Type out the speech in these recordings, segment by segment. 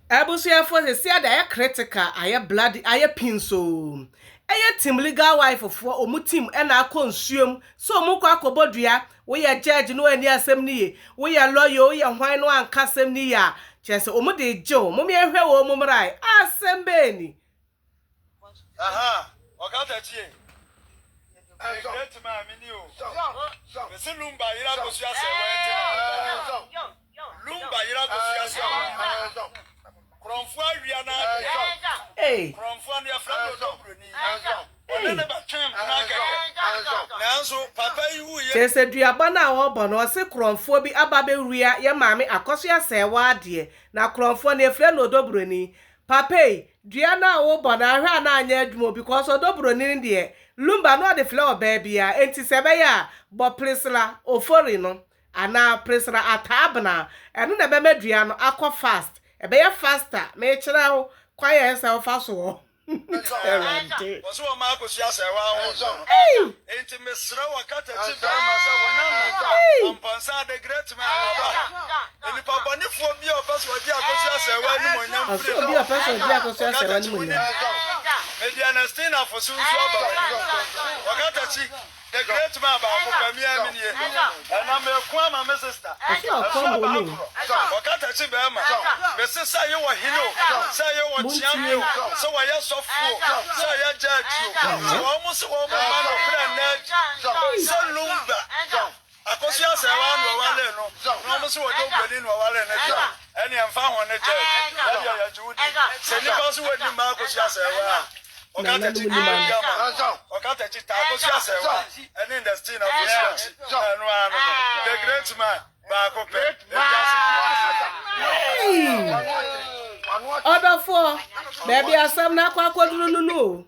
abusuafoɔ se sia da critical aye bloody aye pinso aye team legal wife for omu team na akonsuom so omu kwa akobodua we ye judge no ani asem niye we ye lawyer we ye hwan no anka asem niye a chese omu de jo mum ye hwe wo mum rai asem be ni aha okata tie get ma mini o se lumba ira go sia se we lumba ira go sia se Kronfo awia na Kronfo na ya fra do broni ona ba twem na ga nanso papa yi wu ye chese duabɔ na wo bɔ no se kronfo bi aba be wia ye maame akoso ya se wa ade na kronfo na efre no do broni papa dua na wo bɔ na ahwa na anya adwumo because do broni de lumba no de flower baby a enti sebe ya bo presla ofori no ana presla atabna eno na be medua no akɔ fast ebe ya faster me kira wo kwaye esa fa so What's what Marcus Yasa? Ain't Miss Rawakata Pompansa, the great man. And the Papa for me of us what Diacosia said, maybe understand for soon. Wakatachi, the great man about Pamia, and I'm a Kwama, my sister. Wakatachi Bama, Mrs. Sayo, Sayo, Chiamu, so I am so full. So I judge you. So almost all my man of friend, so lumba. Akosia se wan wo wale no. No so wo do bodi no wale na ja. Eni amfa ho ne je. Ya judi. Se ni ba so wadi ma akosia se wa. Okata ti ma. Okata ti ta akosia se wa. Eni industry na akosia. No ano. The great man ba ko pe. Order for baby asem na akwa akoduru no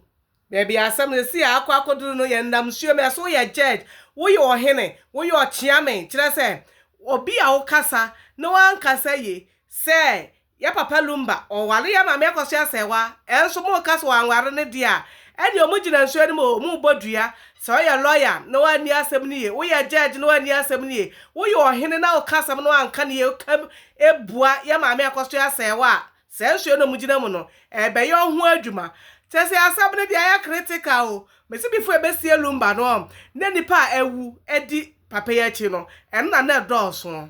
baby asem na si akwa akoduru no ye ndam suo me so ye judge wo ye ohene wo ye ochiame kire se obi a wo kasa no wan kasa ye se ya papa lumba o wale ya mama akoso asewa enso mo kasa wanware ne dia eni omugina nsuo ni mo mu bodua se o ye lawyer no ani asem ni ye wo ye judge no ani asem ni ye wo ye ohene na wo kasa no anka ne ye ebua ya mama akoso asewa sensuo no mugina mu no ebe ye ho adwuma tese asabne dia ya critical o mesi before ebesie lumba no na nipa ewu edi papa ya chi no en na dọọso